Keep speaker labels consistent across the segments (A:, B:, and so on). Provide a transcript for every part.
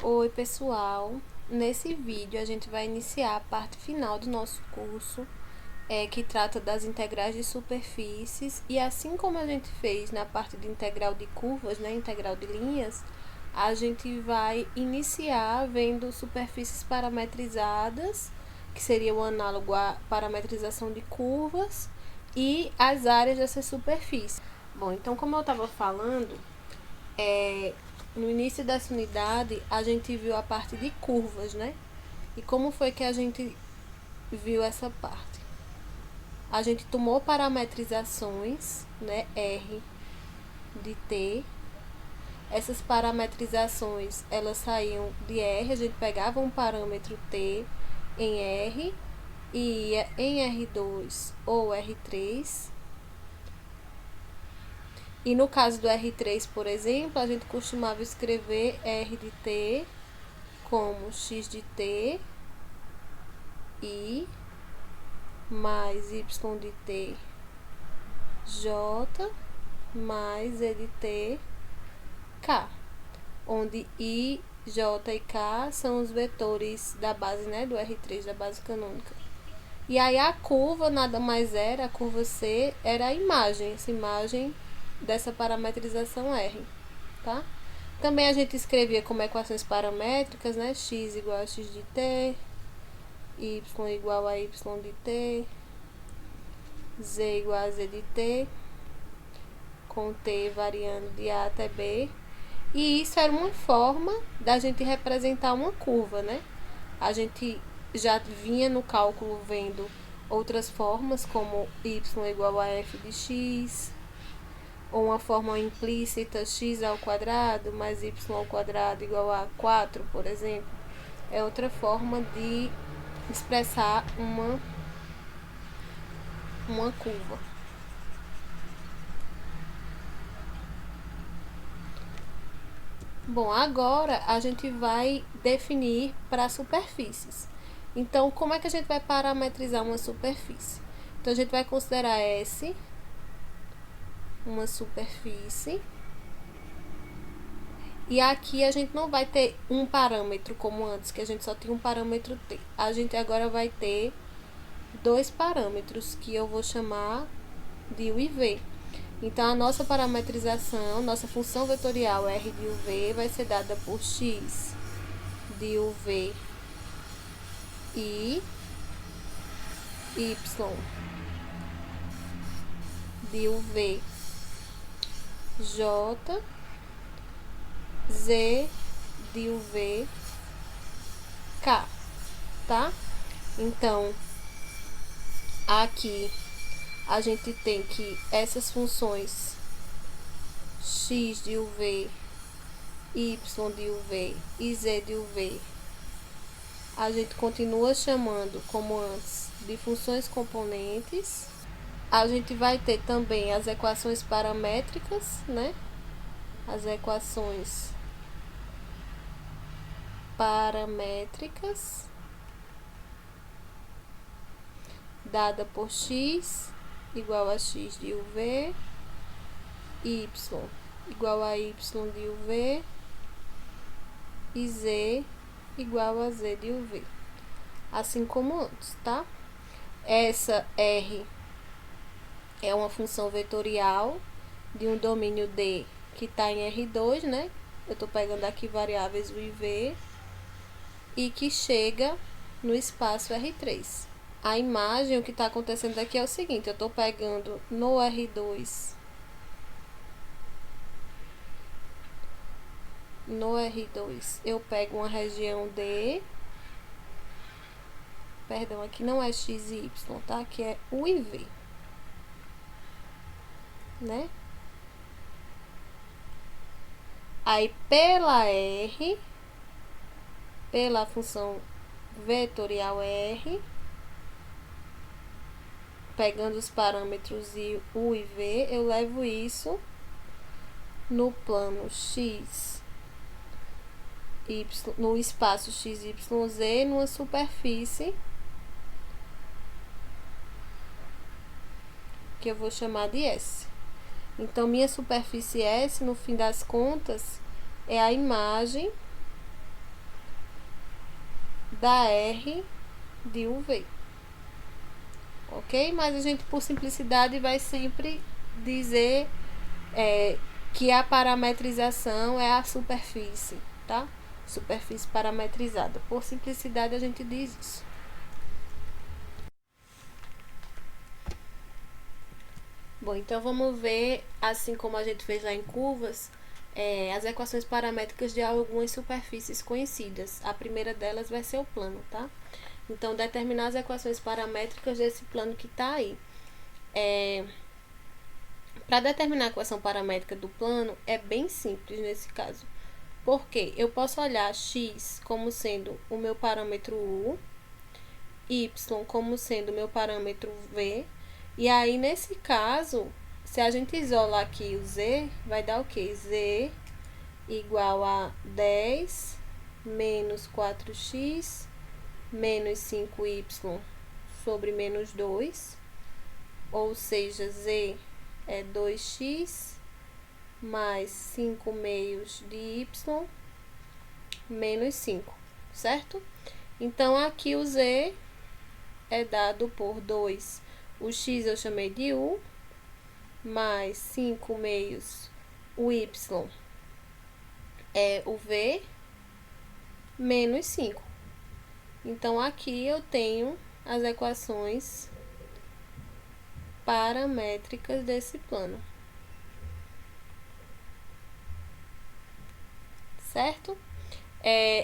A: Oi pessoal, nesse vídeo a gente vai iniciar a parte final do nosso curso, que trata das integrais de superfícies, e assim como a gente fez na parte de integral de curvas, né, integral de linhas, a gente vai iniciar vendo superfícies parametrizadas, que seria o análogo à parametrização de curvas, e as áreas dessas superfícies. Bom, então como eu estava falando, no início dessa unidade, a gente viu a parte de curvas, né? E como foi que a gente viu essa parte? A gente tomou parametrizações, né? R de T. Essas parametrizações, elas saíam de R, a gente pegava um parâmetro T em R e ia em R2 ou R3. E no caso do R3, por exemplo, a gente costumava escrever R de T como x de t i mais y de t j mais e de t k, onde i, j e k são os vetores da base, né, do R3, da base canônica. E aí a curva nada mais era, a curva C era a imagem, essa imagem dessa parametrização R, tá? Também a gente escrevia como equações paramétricas, né? X igual a x de t, y igual a y de t, z igual a z de t, com t variando de a até b. E isso era uma forma da gente representar uma curva, né? A gente já vinha no cálculo vendo outras formas, como y igual a f de x, ou uma forma implícita, x ao quadrado mais y ao quadrado igual a 4, por exemplo. É outra forma de expressar uma curva. Bom, agora a gente vai definir para superfícies. Então, como é que a gente vai parametrizar uma superfície? Então, a gente vai considerar S uma superfície. E aqui a gente não vai ter um parâmetro como antes, que a gente só tinha um parâmetro T. A gente agora vai ter dois parâmetros que eu vou chamar de U e V. Então, a nossa parametrização, nossa função vetorial R de UV vai ser dada por X de UV e Y de UV J, Z de UV K, tá? Então, aqui a gente tem que essas funções x de UV, y de UV e z de UV, a gente continua chamando como antes de funções componentes. A gente vai ter também as equações paramétricas, né? As equações paramétricas dada por x igual a x de UV, y igual a y de UV e z igual a z de UV, assim como antes, tá? Essa R é uma função vetorial de um domínio D que está em R2, né? Eu estou pegando aqui variáveis U e V e que chega no espaço R3. A imagem, o que está acontecendo aqui é o seguinte, eu estou pegando no R2, eu pego uma região D, perdão, aqui não é X e Y, tá? Aqui é U e V, né? Aí, pela R, pela função vetorial R, pegando os parâmetros U e V, eu levo isso no plano X, Y, no espaço X, Y, Z, numa superfície que eu vou chamar de S. Então, minha superfície S, no fim das contas, é a imagem da R de UV. Ok? Mas a gente, por simplicidade, vai sempre dizer que a parametrização é a superfície, tá? Superfície parametrizada. Por simplicidade, a gente diz isso. Bom, então vamos ver, assim como a gente fez lá em curvas, as equações paramétricas de algumas superfícies conhecidas. A primeira delas vai ser o plano, tá? Então, determinar as equações paramétricas desse plano que está aí. Para determinar a equação paramétrica do plano, é bem simples nesse caso. Porque eu posso olhar x como sendo o meu parâmetro u, y como sendo o meu parâmetro v, e aí nesse caso, se a gente isolar aqui o z, vai dar o quê? Z igual a 10 menos 4x menos 5y sobre menos 2, ou seja, z é 2x mais 5 meios de y menos 5, certo? Então, aqui o z é dado por 2. O x eu chamei de u, mais 5 meios, o y é o v, menos 5. Então, aqui eu tenho as equações paramétricas desse plano. Certo?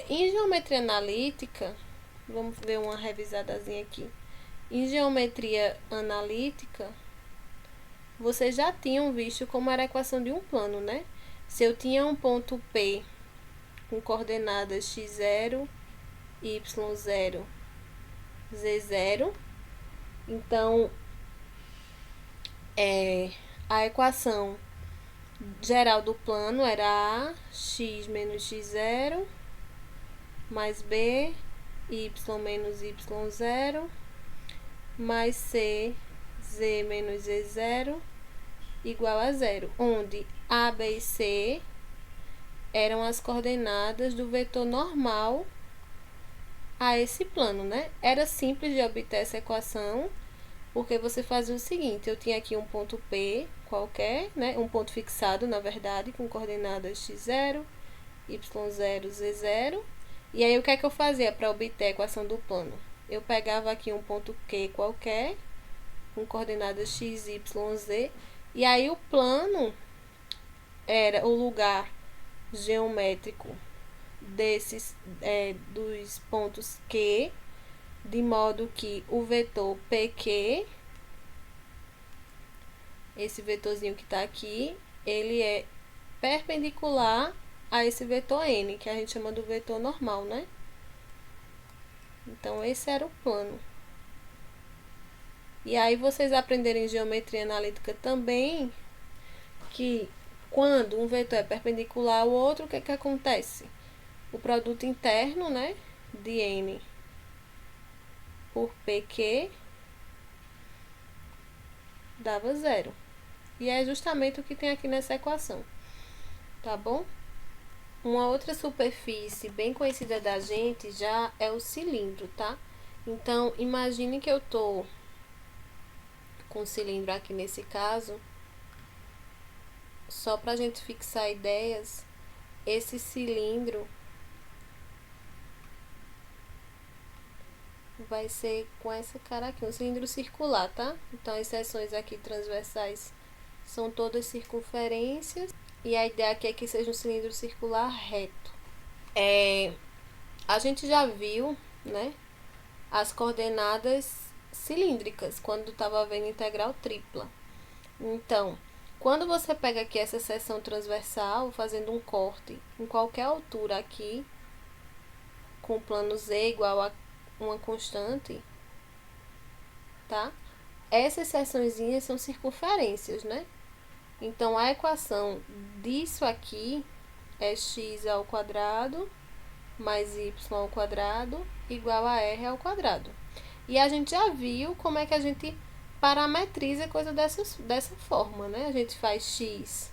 A: Em geometria analítica, vamos ver uma revisadazinha aqui. Em geometria analítica, vocês já tinham visto como era a equação de um plano, né? Se eu tinha um ponto P com coordenadas x0, y0, z0, então a equação geral do plano era a x menos x0 mais b, y menos y0 mais c, z menos z0 igual a 0, onde a, b e c eram as coordenadas do vetor normal a esse plano, né? Era simples de obter essa equação, porque você fazia o seguinte, eu tinha aqui um ponto P qualquer, né? Um ponto fixado, na verdade, com coordenadas x0, y0, z0. E aí, o que é que eu fazia para obter a equação do plano? Eu pegava aqui um ponto Q qualquer, com coordenadas x, y, z, e aí o plano era o lugar geométrico desses dos pontos Q, de modo que o vetor PQ, esse vetorzinho que está aqui, ele é perpendicular a esse vetor N, que a gente chama do vetor normal, né? Então, esse era o plano. E aí, vocês aprenderem geometria analítica também, que quando um vetor é perpendicular ao outro, o que é que acontece? O produto interno, né, de N por PQ dava 0. E é justamente o que tem aqui nessa equação, tá bom? Uma outra superfície bem conhecida da gente já é o cilindro, tá? Então, imagine que eu tô com o cilindro aqui nesse caso, só pra gente fixar ideias, esse cilindro vai ser com essa cara aqui, um cilindro circular, tá? Então, as seções aqui transversais são todas circunferências. E a ideia aqui é que seja um cilindro circular reto. A gente já viu, né, as coordenadas cilíndricas quando estava vendo integral tripla. Então, quando você pega aqui essa seção transversal, fazendo um corte em qualquer altura aqui, com o plano z igual a uma constante, tá? Essas seçõezinhas são circunferências, né? Então, a equação disso aqui é x ao quadrado mais y ao quadrado igual a r ao quadrado. E a gente já viu como é que a gente parametriza coisa dessa forma, né? A gente faz x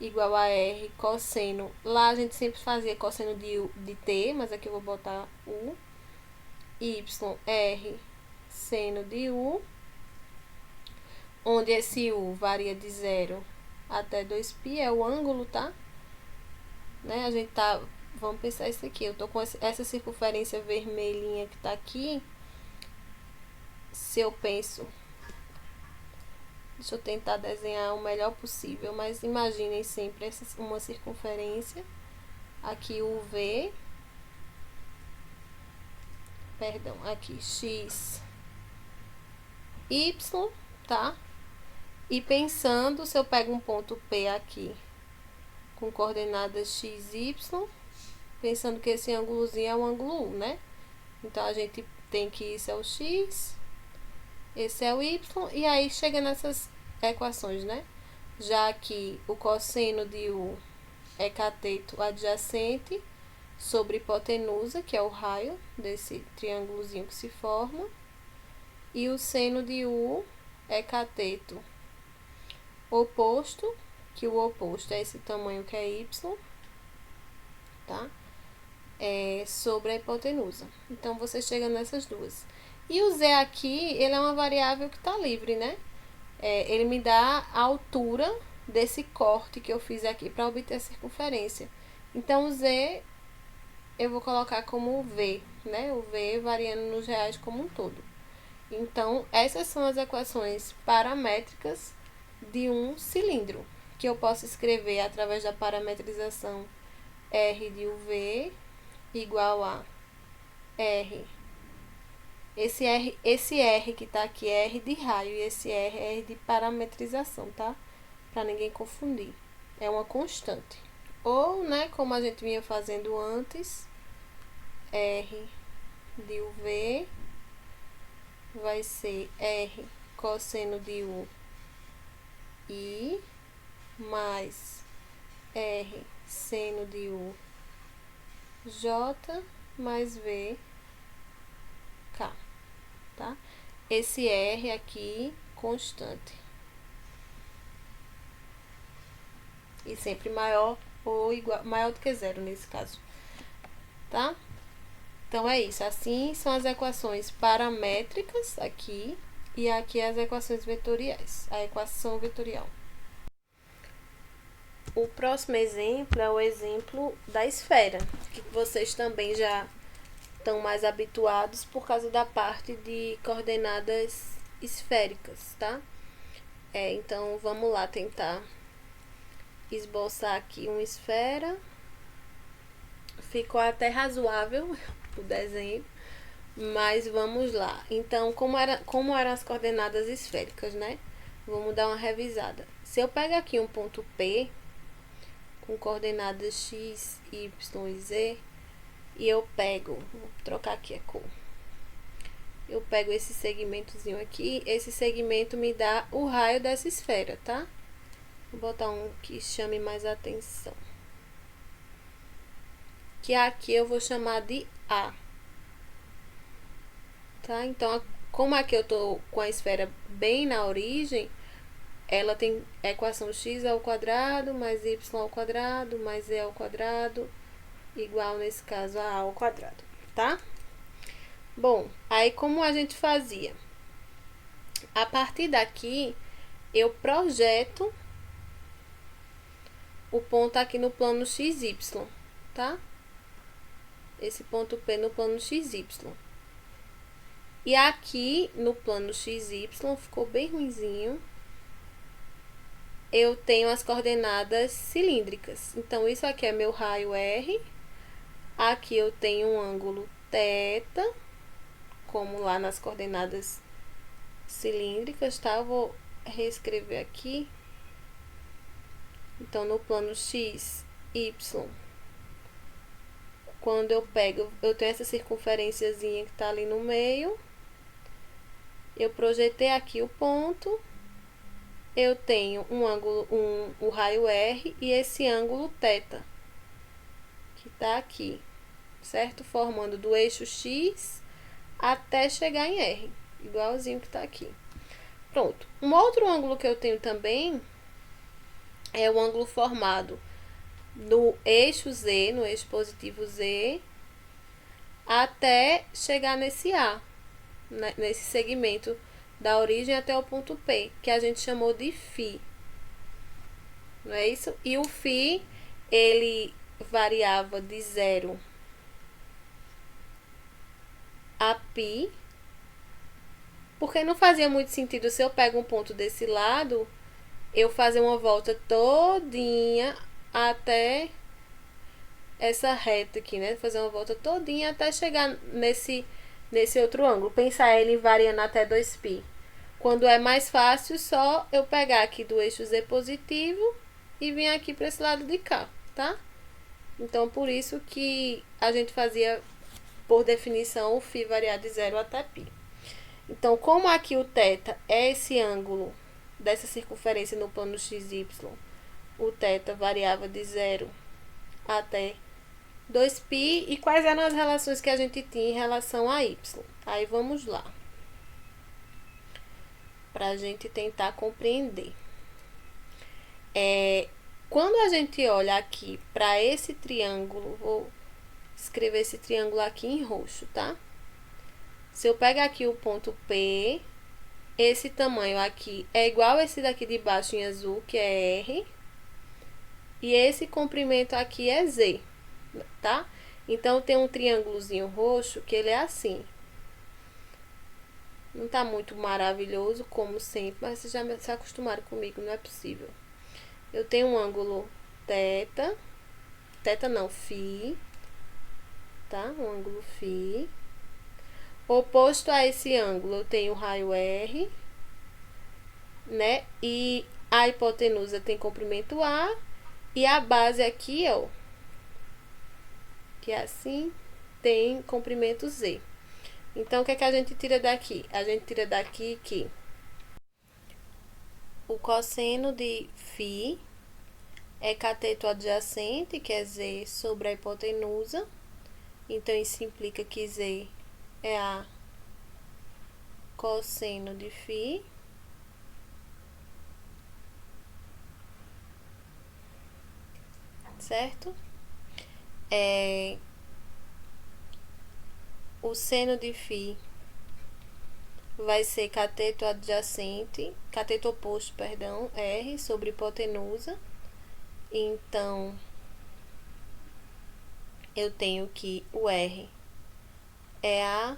A: igual a r cosseno. Lá a gente sempre fazia cosseno de t, mas aqui eu vou botar u. YR seno de U, onde esse U varia de 0 até 2π, é o ângulo, tá? Né? A gente tá... Vamos pensar isso aqui. Eu tô com essa circunferência vermelhinha que tá aqui. Se eu penso... Deixa eu tentar desenhar o melhor possível, mas imaginem sempre uma circunferência. Aqui o V... Perdão, aqui X, Y, tá? E pensando, se eu pego um ponto P aqui, com coordenadas X, Y, pensando que esse ângulozinho é o ângulo U, né? Então, a gente tem que isso é o X, esse é o Y, e aí chega nessas equações, né? Já que o cosseno de U é cateto adjacente sobre hipotenusa, que é o raio desse triângulozinho que se forma, e o seno de U é cateto oposto, que o oposto é esse tamanho que é Y, tá? Sobre a hipotenusa. Então, você chega nessas duas. E o Z aqui, ele é uma variável que está livre, né? Ele me dá a altura desse corte que eu fiz aqui para obter a circunferência. Então, o Z eu vou colocar como V, né? O V variando nos reais como um todo. Então, essas são as equações paramétricas de um cilindro, que eu posso escrever através da parametrização R de UV igual a R. Esse R que tá aqui é R de raio e esse R é R de parametrização, tá? Para ninguém confundir. É uma constante. Ou, né, como a gente vinha fazendo antes, R de UV vai ser R cosseno de U I mais R seno de U J mais V K, tá? Esse R aqui constante. E sempre maior ou igual, maior do que zero nesse caso, tá? Então, é isso. Assim são as equações paramétricas aqui. E aqui as equações vetoriais. A equação vetorial. O próximo exemplo é o exemplo da esfera, que vocês também já estão mais habituados por causa da parte de coordenadas esféricas, tá? Então, vamos lá tentar esboçar aqui uma esfera. Ficou até razoável o desenho, mas vamos lá. Então, como eram as coordenadas esféricas, né? Vamos dar uma revisada. Se eu pego aqui um ponto P com coordenadas x, y e z, e eu pego, vou trocar aqui a cor. Eu pego esse segmentozinho aqui, esse segmento me dá o raio dessa esfera, tá? Vou botar um que chame mais atenção. Que aqui eu vou chamar de A. Tá? Então, como aqui eu tô com a esfera bem na origem, ela tem a equação x ao quadrado mais y ao quadrado mais z ao quadrado igual, nesse caso, a ao quadrado, tá? Bom, aí como a gente fazia? A partir daqui, eu projeto o ponto aqui no plano XY, tá? Esse ponto P no plano XY. E aqui, no plano XY, ficou bem ruinzinho. Eu tenho as coordenadas cilíndricas. Então, isso aqui é meu raio R. Aqui eu tenho um ângulo θ, como lá nas coordenadas cilíndricas, tá? Eu vou reescrever aqui. Então, no plano X, Y, quando eu pego, eu tenho essa circunferênciazinha que tá ali no meio. Eu projetei aqui o ponto. Eu tenho um ângulo, o raio R e esse ângulo θ, que tá aqui, certo? Formando do eixo X até chegar em R, igualzinho que tá aqui. Pronto. Um outro ângulo que eu tenho também é o ângulo formado no eixo Z, no eixo positivo Z, até chegar nesse A, né, nesse segmento da origem até o ponto P, que a gente chamou de φ. Não é isso? E o φ, ele variava de 0 a π, porque não fazia muito sentido se eu pego um ponto desse lado, eu fazer uma volta todinha até essa reta aqui, né? Fazer uma volta todinha até chegar nesse outro ângulo. Pensar ele variando até 2π. Quando é mais fácil, só eu pegar aqui do eixo Z positivo e vir aqui para esse lado de cá, tá? Então, por isso que a gente fazia, por definição, o φ variar de 0 até π. Então, como aqui o θ é esse ângulo dessa circunferência no plano XY, o θ variava de 0 até 2π. E quais eram as relações que a gente tinha em relação a y? Aí vamos lá, para a gente tentar compreender. Quando a gente olha aqui para esse triângulo, vou escrever esse triângulo aqui em roxo, tá? Se eu pegar aqui o ponto P, esse tamanho aqui é igual a esse daqui de baixo em azul, que é R, e esse comprimento aqui é Z, tá? Então, tem um triângulozinho roxo que ele é assim. Não tá muito maravilhoso, como sempre, mas vocês já se acostumaram comigo, não é possível. Eu tenho um ângulo φ, tá? Um ângulo φ. Oposto a esse ângulo, eu tenho o raio R, né? E a hipotenusa tem comprimento A, e a base aqui, ó, que é assim, tem comprimento Z. Então, o que é que a gente tira daqui? A gente tira daqui que o cosseno de φ é cateto adjacente, que é Z, sobre a hipotenusa. Então, isso implica que Z é a cosseno de φ. Certo? O seno de φ vai ser cateto adjacente, cateto oposto, perdão, R, sobre hipotenusa. Então, eu tenho que o R é a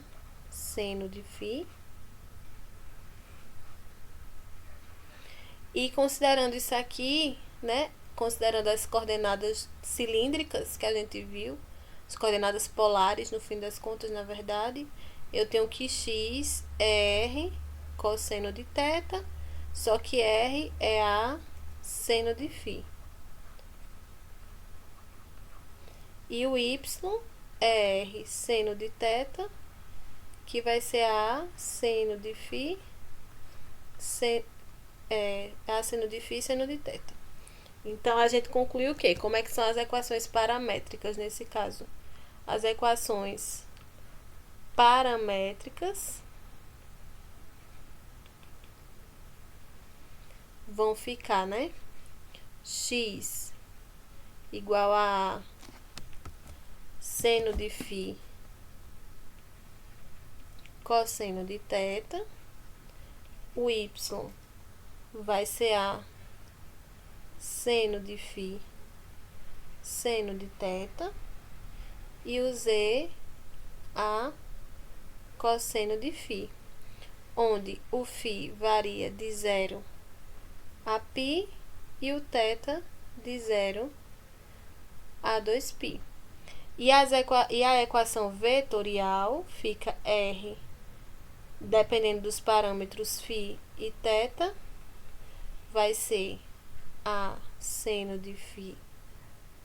A: seno de φ. E considerando isso aqui, né, considerando as coordenadas cilíndricas que a gente viu, as coordenadas polares, no fim das contas, na verdade, eu tenho que x é R cosseno de θ, só que R é a seno de φ. E o y é R seno de θ, que vai ser a seno de φ, a seno de φ e seno de θ. Então, a gente concluiu o quê? Como é que são as equações paramétricas nesse caso? As equações paramétricas vão ficar, né? X igual a seno de φ cosseno de θ. O y vai ser a seno de φ seno de θ. E o z a cosseno de φ, onde o φ varia de 0 a π e o θ de 0 a 2π. E a equação vetorial fica R, dependendo dos parâmetros φ e θ, vai ser a seno de φ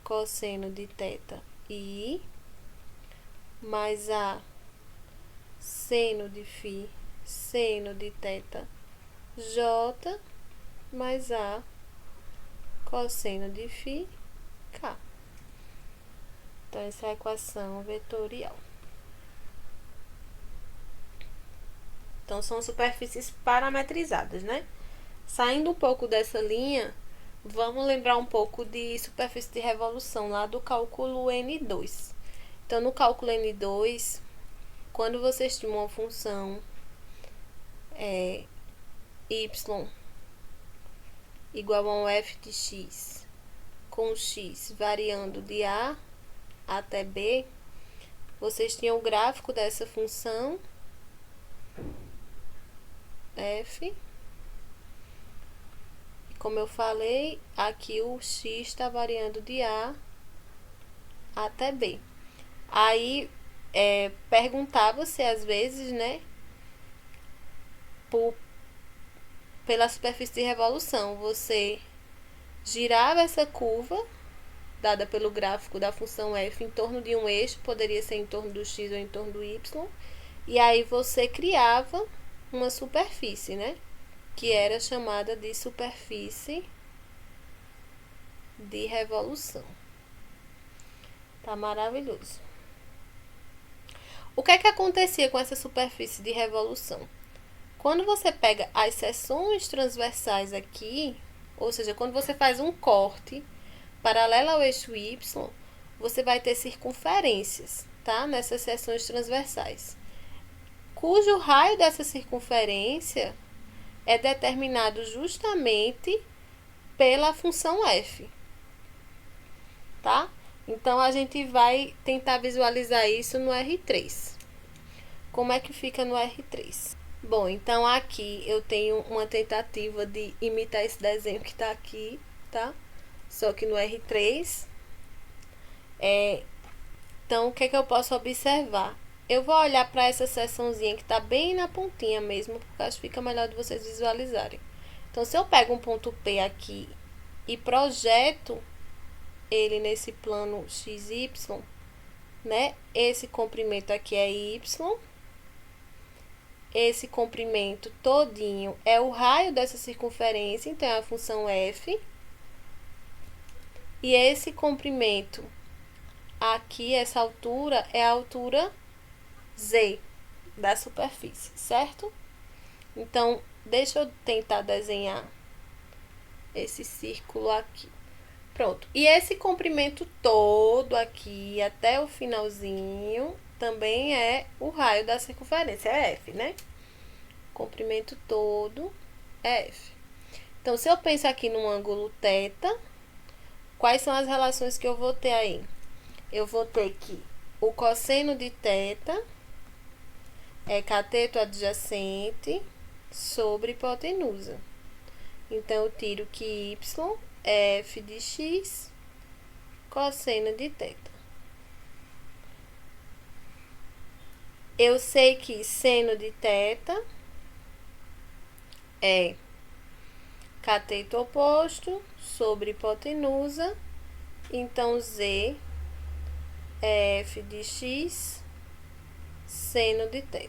A: cosseno de θ I, mais a seno de φ seno de θ J, mais a cosseno de φ K. Então, essa é a equação vetorial. Então, são superfícies parametrizadas, né? Saindo um pouco dessa linha, vamos lembrar um pouco de superfície de revolução lá do cálculo N2. Então, no cálculo N2, quando você estima uma função y igual a um f de x, com x variando de a até b, vocês tinham o gráfico dessa função f. E como eu falei, aqui o x está variando de a até b. Aí, perguntava-se às vezes, né, pela superfície de revolução, você girava essa curva dada pelo gráfico da função f em torno de um eixo, poderia ser em torno do x ou em torno do y, e aí você criava uma superfície, né, que era chamada de superfície de revolução. Tá maravilhoso. O que é que acontecia com essa superfície de revolução? Quando você pega as seções transversais aqui, ou seja, quando você faz um corte paralelo ao eixo y, você vai ter circunferências, tá? Nessas seções transversais, cujo raio dessa circunferência é determinado justamente pela função f, tá? Então, a gente vai tentar visualizar isso no R3. Como é que fica no R3? Bom, então aqui eu tenho uma tentativa de imitar esse desenho que tá aqui, tá? Só que no R3. Então, o que é que eu posso observar? Eu vou olhar para essa seçãozinha que tá bem na pontinha mesmo, porque acho que fica melhor de vocês visualizarem. Então, se eu pego um ponto P aqui e projeto ele nesse plano XY, né? Esse comprimento aqui é Y. Esse comprimento todinho é o raio dessa circunferência, então é a função f. E esse comprimento aqui, essa altura, é a altura z da superfície, certo? Então, deixa eu tentar desenhar esse círculo aqui. Pronto. E esse comprimento todo aqui, até o finalzinho, também é o raio da circunferência, é f, né? Comprimento todo é f. Então, se eu penso aqui no ângulo θ, quais são as relações que eu vou ter aí? Eu vou ter que o cosseno de θ é cateto adjacente sobre hipotenusa. Então, eu tiro que y é f de x cosseno de θ. Eu sei que seno de θ é cateto oposto sobre hipotenusa. Então, z é f de x seno de θ.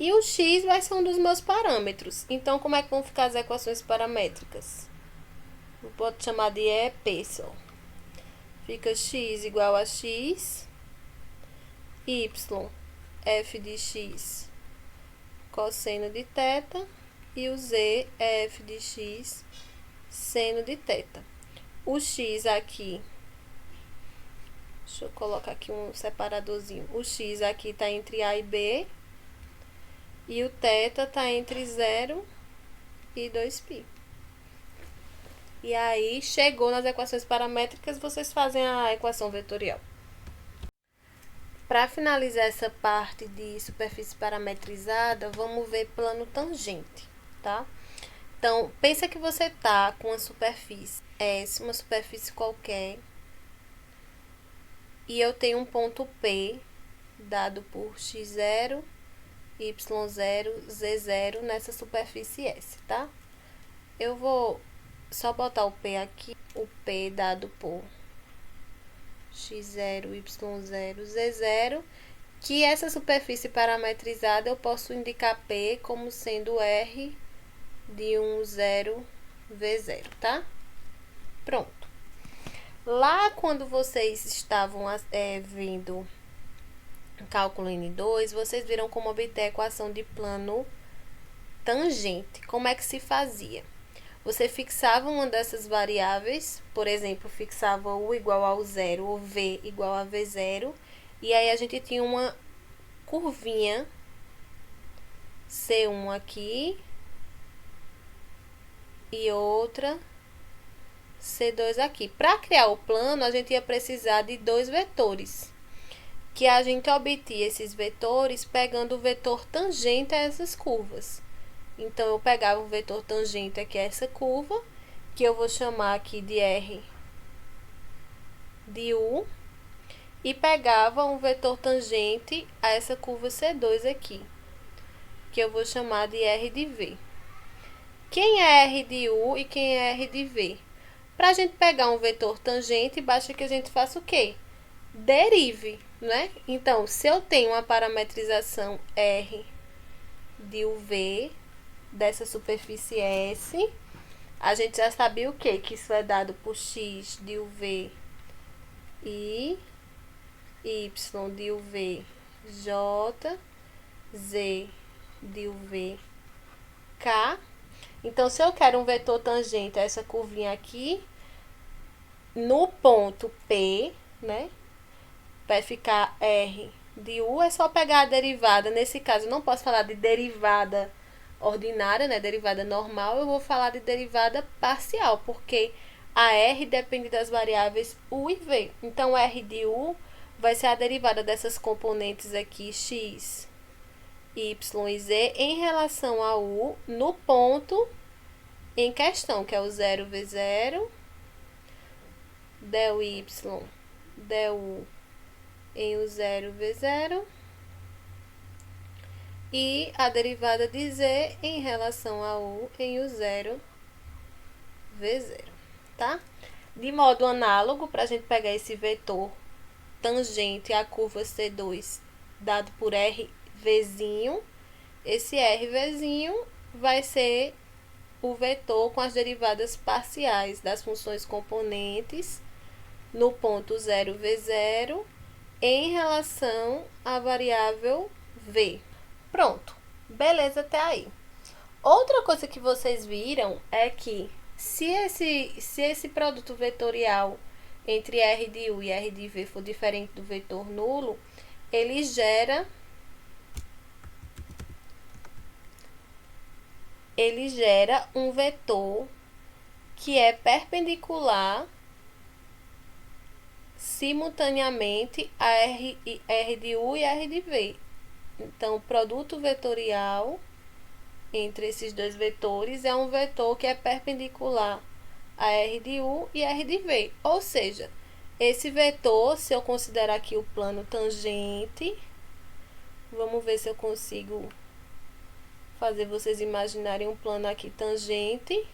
A: E o x vai ser um dos meus parâmetros. Então, como é que vão ficar as equações paramétricas? Eu posso chamar de EP só. Fica x igual a x, y, f de x cosseno de θ, e o z é f de x seno de θ. O x aqui, deixa eu colocar aqui um separadorzinho. O x aqui está entre A e B, e o θ está entre 0 e 2π. E aí, chegou nas equações paramétricas, vocês fazem a equação vetorial. Para finalizar essa parte de superfície parametrizada, vamos ver plano tangente, tá? Então, pensa que você tá com uma superfície S, uma superfície qualquer, e eu tenho um ponto P, dado por x0, y0, z0 nessa superfície S, tá? Eu vou só botar o P aqui, o P dado por x0, y0, z0, que essa superfície parametrizada eu posso indicar P como sendo R de 0, V0, tá? Pronto. Lá quando vocês estavam vendo cálculo N2, vocês viram como obter a equação de plano tangente. Como é que se fazia? Você fixava uma dessas variáveis, por exemplo, fixava u igual ao zero ou v igual a v0, e aí a gente tinha uma curvinha C1 aqui e outra C2 aqui. Para criar o plano, a gente ia precisar de dois vetores, que a gente obtia esses vetores pegando o vetor tangente a essas curvas. Então, eu pegava o vetor tangente aqui a essa curva, que eu vou chamar aqui de R de U, e pegava um vetor tangente a essa curva C2 aqui, que eu vou chamar de R de V. Quem é R de U e quem é R de V? Para a gente pegar um vetor tangente, basta que a gente faça o quê? Derive, né? Então, se eu tenho uma parametrização R de UV dessa superfície S, a gente já sabia o quê? Que isso é dado por X de UV e Y de UV J, Z de UV K. Então, se eu quero um vetor tangente a essa curvinha aqui, no ponto P, né? Vai ficar R de U, é só pegar a derivada. Nesse caso, eu não posso falar de derivada ordinária, né? Derivada normal, eu vou falar de derivada parcial, porque a R depende das variáveis U e V. Então, R de U vai ser a derivada dessas componentes aqui, X, Y e Z, em relação a U, no ponto em questão, que é o 0, V0, del Y, del U em U0, V0, e a derivada de Z em relação a U em U0, V0, tá? De modo análogo, para a gente pegar esse vetor tangente à curva C2, dado por RVzinho, esse RVzinho vai ser o vetor com as derivadas parciais das funções componentes no ponto 0, V0, em relação à variável V. Pronto, beleza até aí. Outra coisa que vocês viram é que se esse produto vetorial entre R de U e R de V for diferente do vetor nulo, ele gera um vetor que é perpendicular simultaneamente a R de U e R de V. Então, o produto vetorial entre esses dois vetores é um vetor que é perpendicular a R de U e R de V. Ou seja, esse vetor, se eu considerar aqui o plano tangente, vamos ver se eu consigo fazer vocês imaginarem um plano aqui tangente,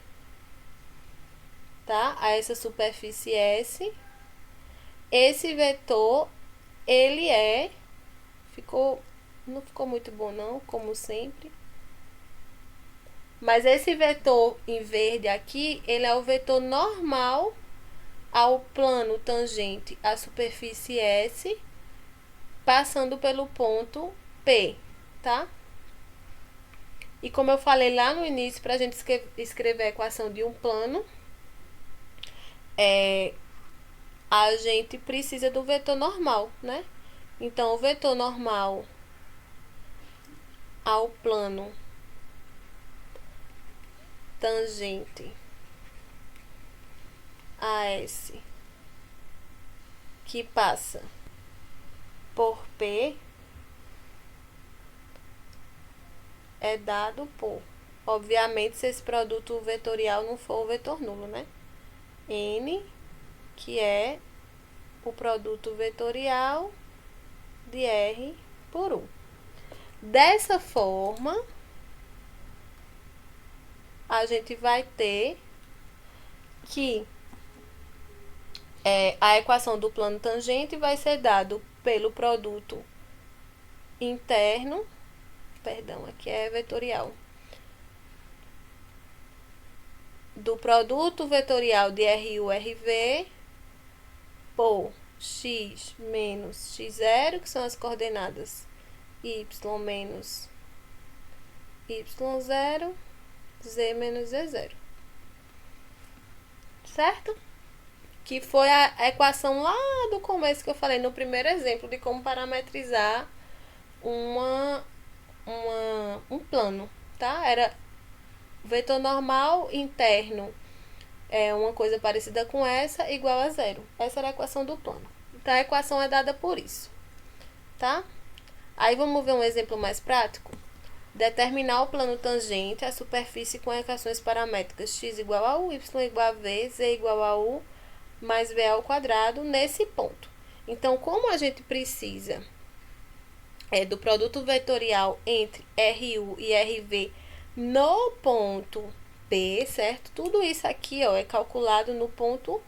A: tá? A essa superfície S. Esse vetor, ele não ficou muito bom não, como sempre. Mas esse vetor em verde aqui, ele é o vetor normal ao plano tangente à superfície S, passando pelo ponto P, tá? E como eu falei lá no início, para a gente escrever a equação de um plano, a gente precisa do vetor normal, né? Então, o vetor normal ao plano tangente a S, que passa por P, é dado por, obviamente, se esse produto vetorial não for o vetor nulo, né? N, que é o produto vetorial de R por U. Dessa forma, a gente vai ter que a equação do plano tangente vai ser dado pelo produto interno, perdão, aqui é vetorial, do produto vetorial de RU, RV, por x menos x0, que são as coordenadas y menos y0, z menos z0. certo? Que foi a equação lá do começo que eu falei no primeiro exemplo de como parametrizar um plano, tá? Era vetor normal interno, uma coisa parecida com essa, igual a zero. Essa era a equação do plano. Então, a equação é dada por isso, tá? Aí, vamos ver um exemplo mais prático? Determinar o plano tangente à superfície com equações paramétricas x igual a u, y igual a v, z igual a u, mais v ao quadrado, nesse ponto. Então, como a gente precisa do produto vetorial entre RU e RV no ponto P, certo? Tudo isso aqui, ó, é calculado no ponto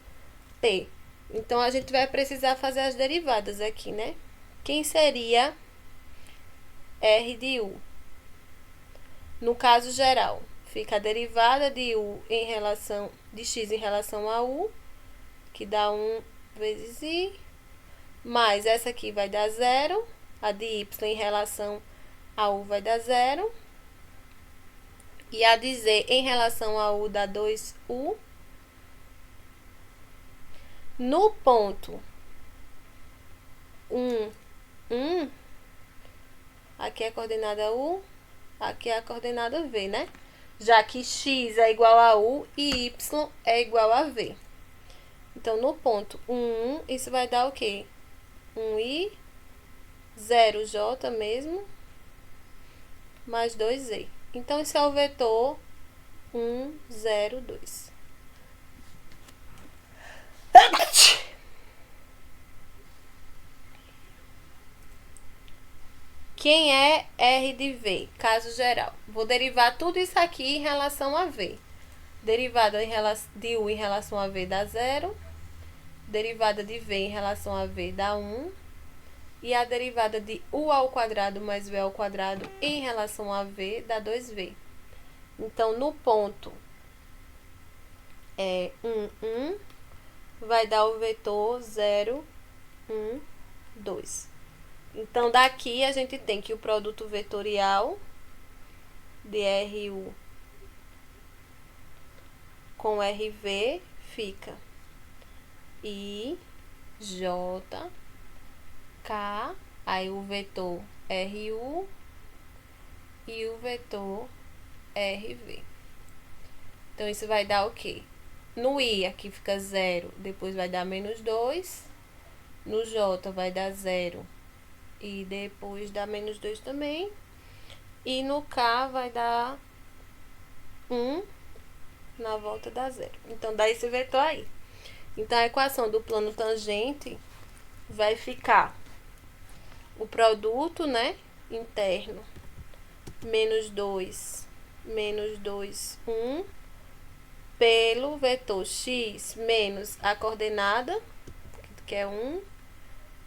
A: P. Então, a gente vai precisar fazer as derivadas aqui, né? Quem seria R de U? No caso geral, fica a derivada de U de x em relação a U, que dá 1 vezes I, mais essa aqui vai dar 0, a de Y em relação a U vai dar 0, e a de Z em relação a U dá 2U. No ponto 1, 1, aqui é a coordenada U, aqui é a coordenada V, né? Já que x é igual a U e y é igual a V. Então, no ponto 1, isso vai dar o quê? 1i, 0j mesmo, mais 2z. Então, isso é o vetor 1, 0, 2. Quem é R de V? Caso geral. Vou derivar tudo isso aqui em relação a V. Derivada de U em relação a V dá 0. Derivada de V em relação a V dá 1. E a derivada de U ao quadrado mais V ao quadrado em relação a V dá 2V. Então, no ponto 1, 1, vai dar o vetor 0, 1, 2. Então, daqui a gente tem que o produto vetorial de RU com RV fica I, J, K, aí o vetor RU e o vetor RV. Então, isso vai dar o quê? No I, aqui fica 0, depois vai dar menos 2. No J vai dar 0 e depois dá menos 2 também. E no K vai dar 1, na volta dá 0. Então, dá esse vetor aí. Então, a equação do plano tangente vai ficar o produto, né, interno, menos 2, 1, pelo vetor x menos a coordenada, que é 1,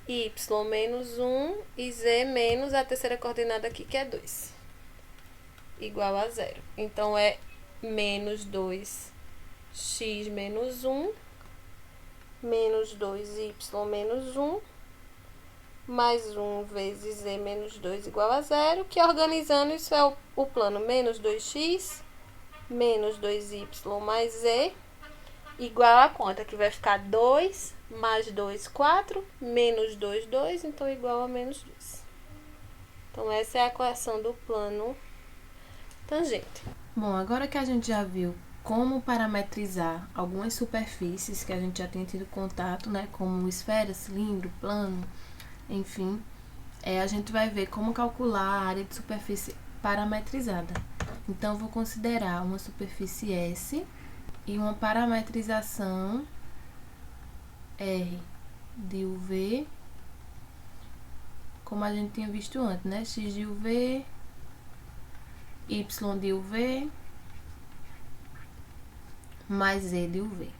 A: y menos 1 e z menos a terceira coordenada aqui, que é 2, igual a 0. Então, é menos 2x menos 1, menos 2y menos 1, mais 1 vezes z menos 2 igual a 0, que organizando isso é o plano menos 2x, menos 2y mais z, igual a quanto? Aqui vai ficar 2 mais 2, 4, menos 2, 2, então igual a menos 2. Então, essa é a equação do plano tangente.
B: Bom, agora que a gente já viu como parametrizar algumas superfícies que a gente já tem tido contato, né, como esfera, cilindro, plano, enfim, a gente vai ver como calcular a área de superfície parametrizada. Então, vou considerar uma superfície S e uma parametrização R de UV, como a gente tinha visto antes, né? X de UV, Y de UV, mais Z de UV.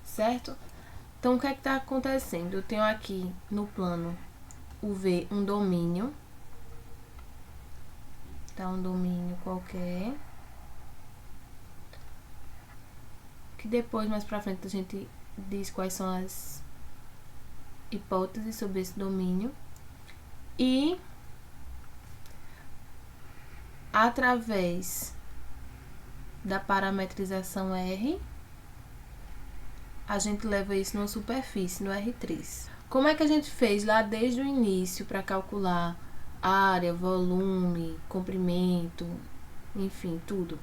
B: Certo? Então, o que é que está acontecendo? Eu tenho aqui no plano UV um domínio. Tá, um domínio qualquer. Que depois, mais pra frente, a gente diz quais são as hipóteses sobre esse domínio. E, através da parametrização R, a gente leva isso numa superfície, no R3. Como é que a gente fez lá desde o início para calcular área, volume, comprimento, enfim, tudo?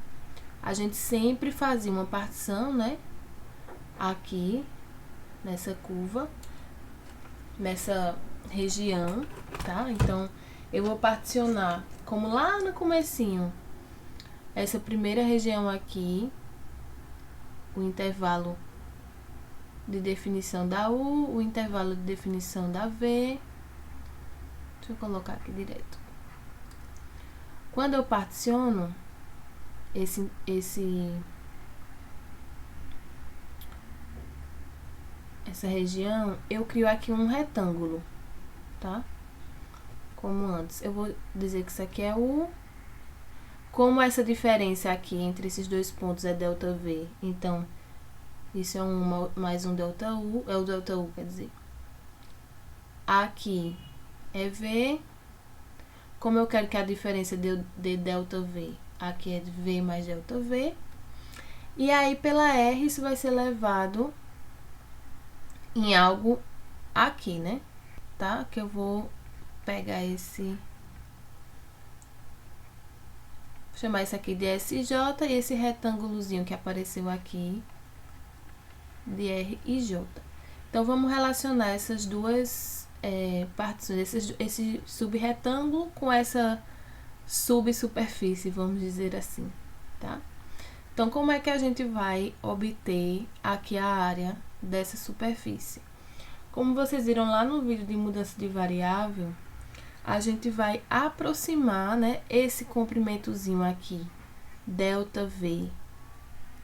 B: A gente sempre fazia uma partição, né? Aqui, nessa curva, nessa região, tá? Então, eu vou particionar, como lá no comecinho, essa primeira região aqui, o intervalo de definição da U, o intervalo de definição da V. Deixa eu colocar aqui direto. Quando eu particiono essa região, eu crio aqui um retângulo, tá? Como antes. Eu vou dizer que isso aqui é U. Como essa diferença aqui entre esses dois pontos é ΔV, então, isso é um mais um ΔU, é o ΔU, quer dizer. Aqui é V. Como eu quero que a diferença de ΔV, aqui é V mais ΔV. E aí, pela R, isso vai ser levado em algo aqui, né? Tá? Que eu vou pegar esse... Vou chamar isso aqui de SJ e esse retângulozinho que apareceu aqui de RJ. Então, vamos relacionar essas duas partições, esse subretângulo com essa subsuperfície, vamos dizer assim, tá? Então, como é que a gente vai obter aqui a área dessa superfície? Como vocês viram lá no vídeo de mudança de variável, a gente vai aproximar, né, esse comprimentozinho aqui, ΔV,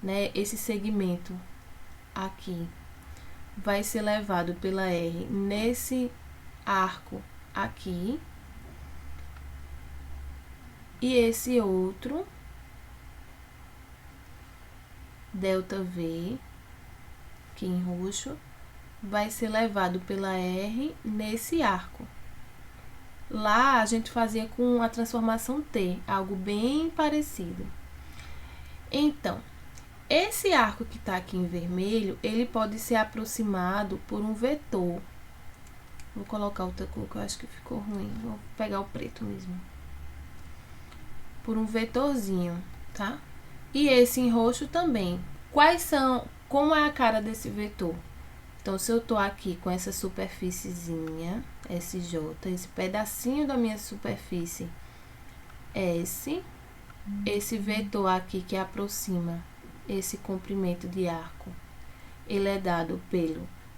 B: né, esse segmento aqui, vai ser levado pela R nesse arco aqui, e esse outro, ΔV, aqui em roxo, vai ser levado pela R nesse arco. Lá a gente fazia com a transformação T, algo bem parecido. Então, esse arco que está aqui em vermelho, ele pode ser aproximado por um vetor. Vou colocar outra cor que eu acho que ficou ruim. Vou pegar o preto mesmo. Por um vetorzinho, tá? E esse em roxo também. Como é a cara desse vetor? Então, se eu tô aqui com essa superfíciezinha, SJ, esse pedacinho da minha superfície S, esse vetor aqui que aproxima esse comprimento de arco, ele é dado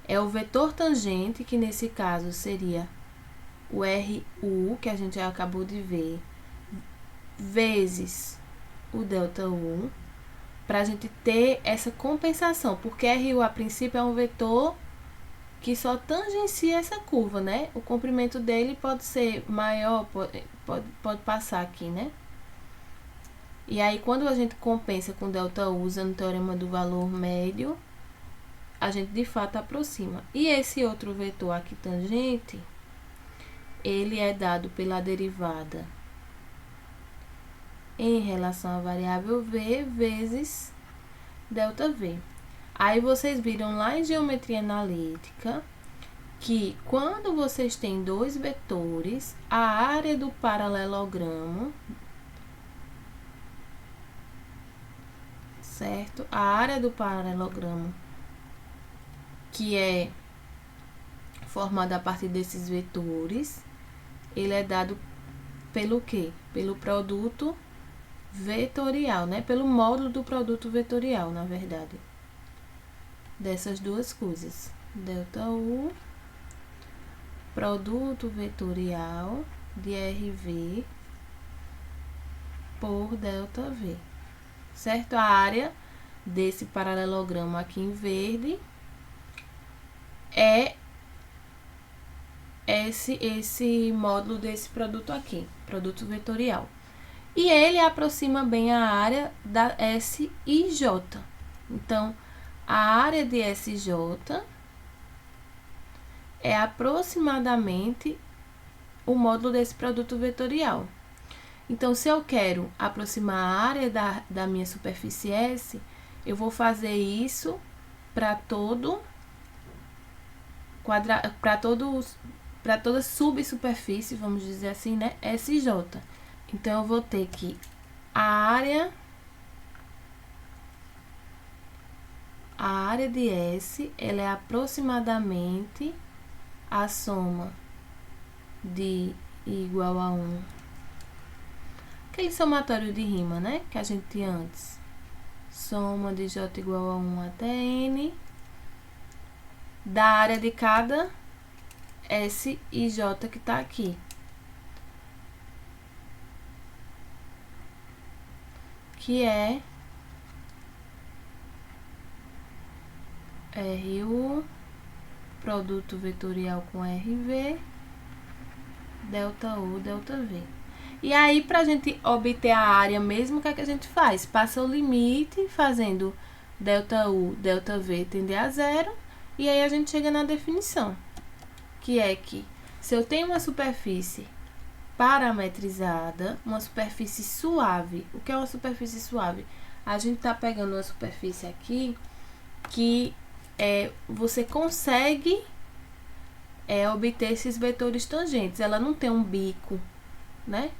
B: é o vetor tangente, que nesse caso seria o RU, que a gente já acabou de ver, vezes o ΔU, para a gente ter essa compensação, porque RU a princípio é um vetor que só tangencia essa curva, né? O comprimento dele pode ser maior, pode passar aqui, né? E aí, quando a gente compensa com ΔU usando o teorema do valor médio, a gente de fato aproxima. E esse outro vetor aqui tangente, ele é dado pela derivada em relação à variável V vezes ΔV. Aí vocês viram lá em geometria analítica que quando vocês têm dois vetores, a área do paralelogramo, certo? A área do paralelogramo, que é formada a partir desses vetores, ele é dado pelo quê? Pelo produto vetorial, né? Pelo módulo do produto vetorial, na verdade. Dessas duas coisas. ΔU, produto vetorial de RV por ΔV. Certo? A área desse paralelogramo aqui em verde é esse módulo desse produto aqui, produto vetorial. E ele aproxima bem a área da SIJ. Então, a área de SJ é aproximadamente o módulo desse produto vetorial. Então, se eu quero aproximar a área da minha superfície S, eu vou fazer isso para todo para toda subsuperfície, vamos dizer assim, né? SJ. Então, eu vou ter que a área de S, ela é aproximadamente a soma de I igual a 1. Aquele somatório de rima, né? Que a gente tinha antes. Soma de J igual a 1 até N. Da área de cada S e J que tá aqui. Que é RU, produto vetorial com RV, delta U, delta V. E aí, pra gente obter a área mesmo, o que é que a gente faz? Passa o limite fazendo delta U, delta V tender a zero, e aí a gente chega na definição, que é que se eu tenho uma superfície parametrizada, uma superfície suave. O que é uma superfície suave? A gente tá pegando uma superfície aqui que você consegue obter esses vetores tangentes. Ela não tem um bico, né?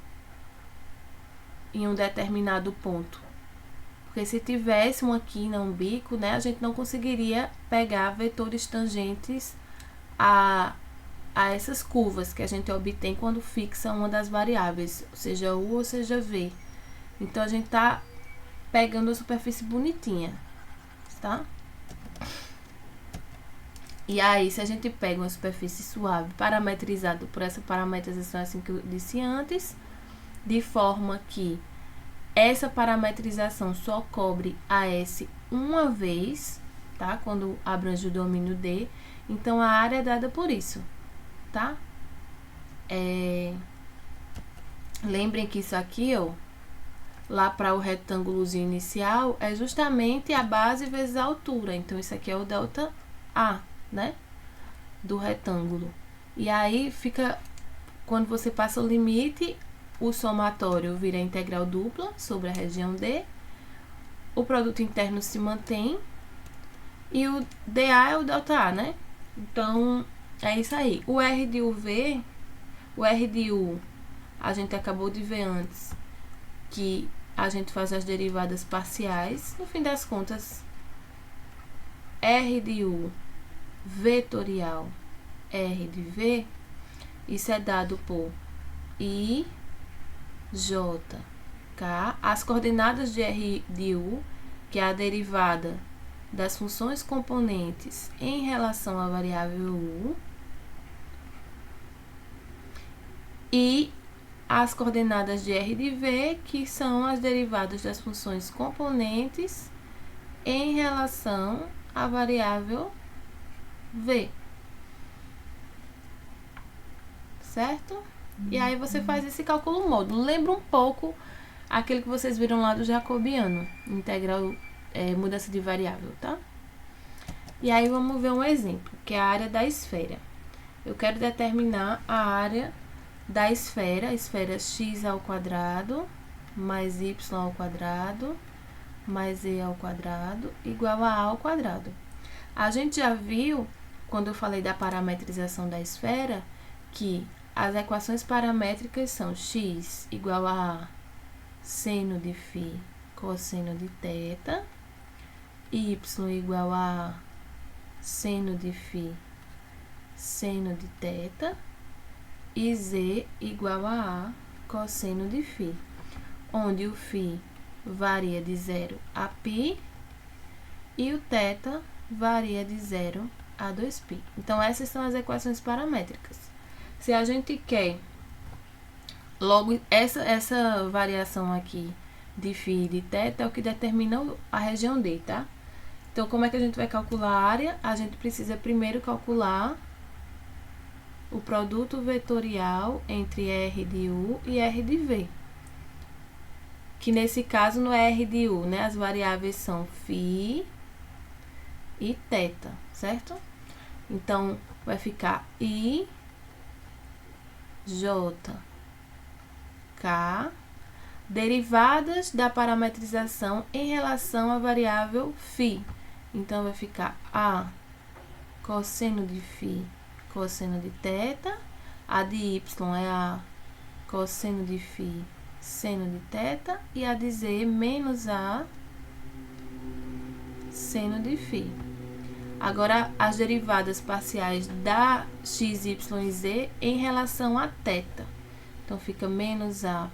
B: Em um determinado ponto. Porque se tivesse um aqui, não um bico, né? A gente não conseguiria pegar vetores tangentes a essas curvas que a gente obtém quando fixa uma das variáveis, seja U ou seja V. Então, a gente tá pegando a superfície bonitinha, tá? E aí, se a gente pega uma superfície suave parametrizada por essa parametrização assim que eu disse antes, de forma que essa parametrização só cobre a S uma vez, tá? Quando abrange o domínio D, então a área é dada por isso, tá? Lembrem que isso aqui, ó, lá para o retângulozinho inicial, é justamente a base vezes a altura. Então, isso aqui é o delta A, né? Do retângulo. E aí, fica, quando você passa o limite, o somatório vira integral dupla sobre a região D. O produto interno se mantém. E o dA é o delta A, né? Então, é isso aí. O R de UV, o R de U, a gente acabou de ver antes que a gente faz as derivadas parciais. No fim das contas, R de U vetorial R de V, isso é dado por I, J, K. As coordenadas de R de U, que é a derivada das funções componentes em relação à variável U, e as coordenadas de R de V, que são as derivadas das funções componentes em relação à variável V. Certo? E aí você faz esse cálculo módulo. Lembra um pouco aquele que vocês viram lá do jacobiano, integral, mudança de variável, tá? E aí vamos ver um exemplo, que é a área da esfera. Eu quero determinar a área da esfera x ao quadrado mais y ao quadrado mais e ao quadrado igual a ao quadrado. A gente já viu, quando eu falei da parametrização da esfera, que as equações paramétricas são x igual a seno de φ cosseno de θ, y igual a seno de φ seno de θ, e z igual a cosseno de φ, onde o φ varia de 0 a π e o θ varia de 0 a 2π. Então, essas são as equações paramétricas. Se a gente quer, logo, essa variação aqui de φ e de θ é o que determina a região D, tá? Então, como é que a gente vai calcular a área? A gente precisa primeiro calcular o produto vetorial entre R de U e R de V. Que nesse caso não é R de U, né? As variáveis são φ e θ, certo? Então, vai ficar I, J, K derivadas da parametrização em relação à variável φ. Então, vai ficar A cosseno de φ, cosseno de θ. A de y é A cosseno de φ, seno de θ. E a de z menos A seno de φ. Agora, as derivadas parciais da x, y e z em relação a θ. Então, fica menos A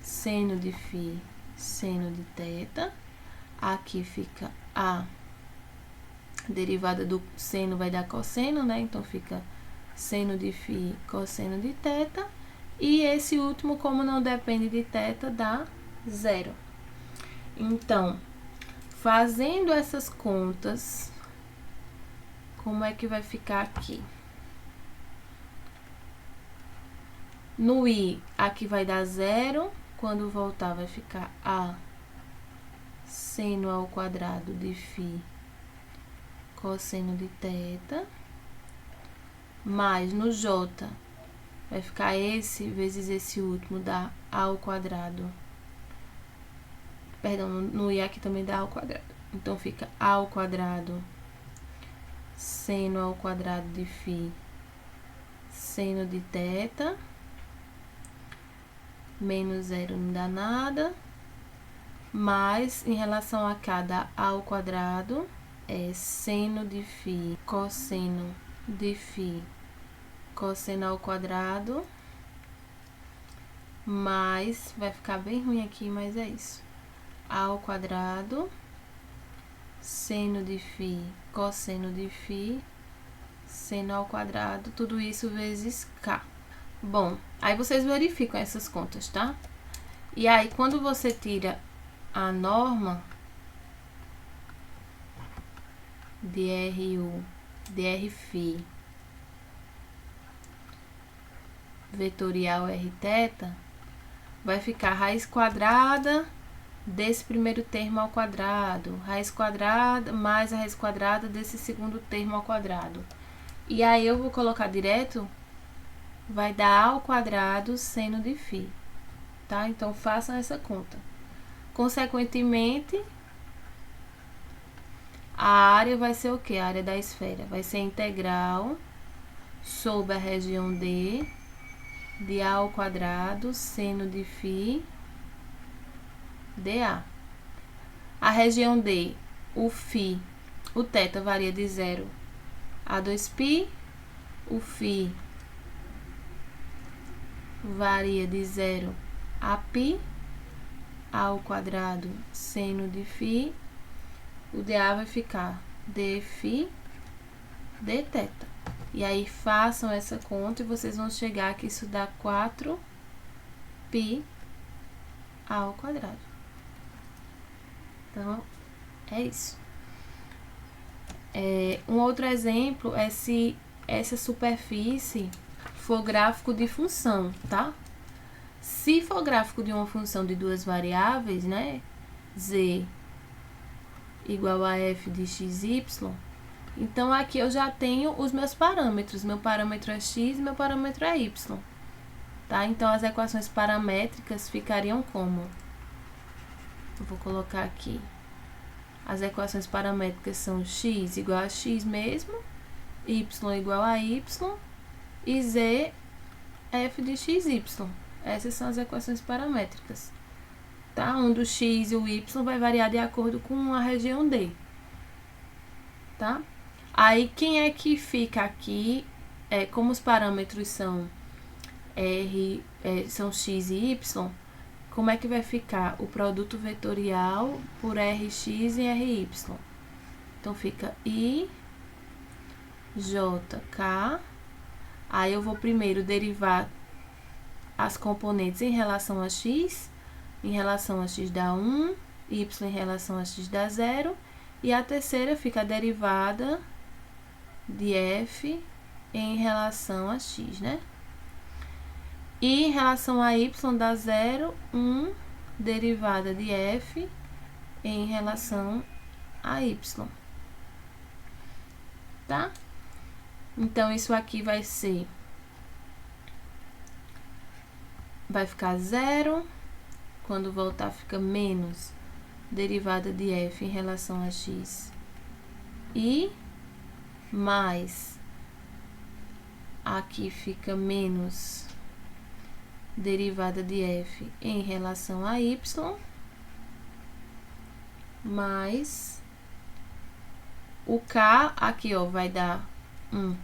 B: seno de φ, seno de θ. Aqui fica a derivada do seno vai dar cosseno, né? Então, fica seno de φ, cosseno de θ. E esse último, como não depende de θ, dá 0. Então, fazendo essas contas, como é que vai ficar aqui? No i, aqui vai dar 0. Quando voltar, vai ficar a seno ao quadrado de φ, cosseno de θ. Mais no j, vai ficar esse vezes esse último, dá a ao quadrado. Perdão, no i aqui também dá a ao quadrado. Então, fica a ao quadrado, seno ao quadrado de φ, seno de θ. Menos 0 não dá nada. Mas, em relação a cada a ao quadrado, é seno de φ, cosseno de φ, cosseno ao quadrado. Mais, vai ficar bem ruim aqui, mas é isso. A ao quadrado, seno de φ, cosseno de φ, seno ao quadrado, tudo isso vezes k. Bom, aí vocês verificam essas contas, tá? E aí, quando você tira a norma de RU, de Rφ, vetorial Rθ, vai ficar raiz quadrada desse primeiro termo ao quadrado, raiz quadrada mais a raiz quadrada desse segundo termo ao quadrado. E aí, eu vou colocar direto, vai dar ao quadrado seno de φ, tá? Então, façam essa conta. Consequentemente, a área vai ser o quê? A área da esfera vai ser integral sobre a região D, de A ao quadrado, seno de φ, dA. A região D, o φ, o θ varia de 0 a 2π, o φ varia de 0 a π, A ao quadrado, seno de φ, o dA vai ficar dφ dθ. E aí, façam essa conta e vocês vão chegar que isso dá 4π ao quadrado. Então, é isso. Um outro exemplo é se essa superfície for gráfico de função, tá? Se for gráfico de uma função de duas variáveis, né? Z igual a f de x, y. Então, aqui eu já tenho os meus parâmetros. Meu parâmetro é x e meu parâmetro é y. Tá? Então, as equações paramétricas ficariam como? Eu vou colocar aqui. As equações paramétricas são x igual a x mesmo, y igual a y e z f de x, y. Essas são as equações paramétricas. Tá? Onde o x e o y vai variar de acordo com a região D. Tá? Aí, quem é que fica aqui? Como os parâmetros são são x e y, como é que vai ficar o produto vetorial por Rx e Ry? Então, fica I, J, K. Aí, eu vou primeiro derivar as componentes em relação a x. Em relação a x dá 1, y em relação a x dá 0. E a terceira fica a derivada de f em relação a x, né? E em relação a y dá 0, 1, derivada de f em relação a y. Tá? Então, isso aqui vai ficar 0, quando voltar fica menos derivada de f em relação a x e mais aqui fica menos derivada de f em relação a y mais o k aqui, ó, vai dar 1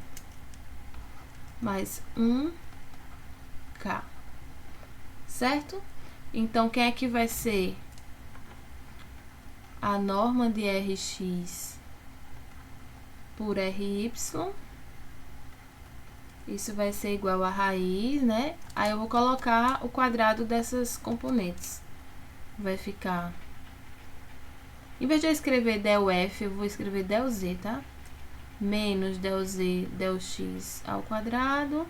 B: mais 1k, certo? Então, quem é que vai ser a norma de Rx por Ry? Isso vai ser igual a raiz, né? Aí eu vou colocar o quadrado dessas componentes. Vai ficar... Em vez de eu escrever del f, eu vou escrever del z, tá? Menos del z, del x ao quadrado,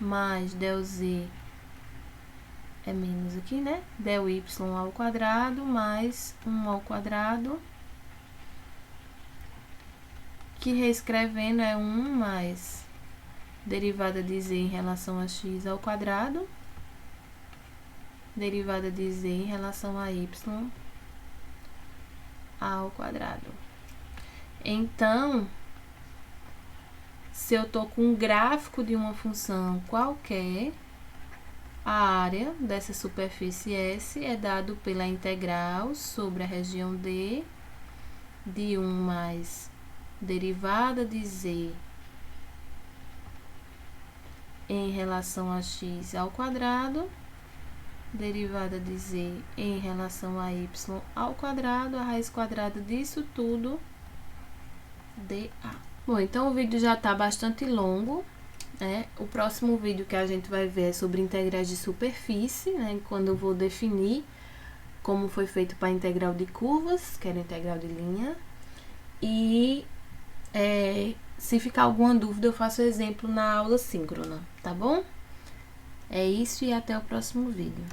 B: mais del z é menos aqui, né? Del y ao quadrado, mais 1 ao quadrado, que reescrevendo é 1 mais derivada de z em relação a x ao quadrado, derivada de z em relação a y ao quadrado. Então, se eu tô com um gráfico de uma função qualquer, a área dessa superfície S é dado pela integral sobre a região D de 1 mais derivada de z em relação a x ao quadrado, derivada de z em relação a y ao quadrado, a raiz quadrada disso tudo, dA. Bom, então o vídeo já está bastante longo, né? O próximo vídeo que a gente vai ver é sobre integrais de superfície, né? Quando eu vou definir como foi feito para a integral de curvas, que era a integral de linha. E se ficar alguma dúvida, eu faço exemplo na aula síncrona, tá bom? É isso e até o próximo vídeo.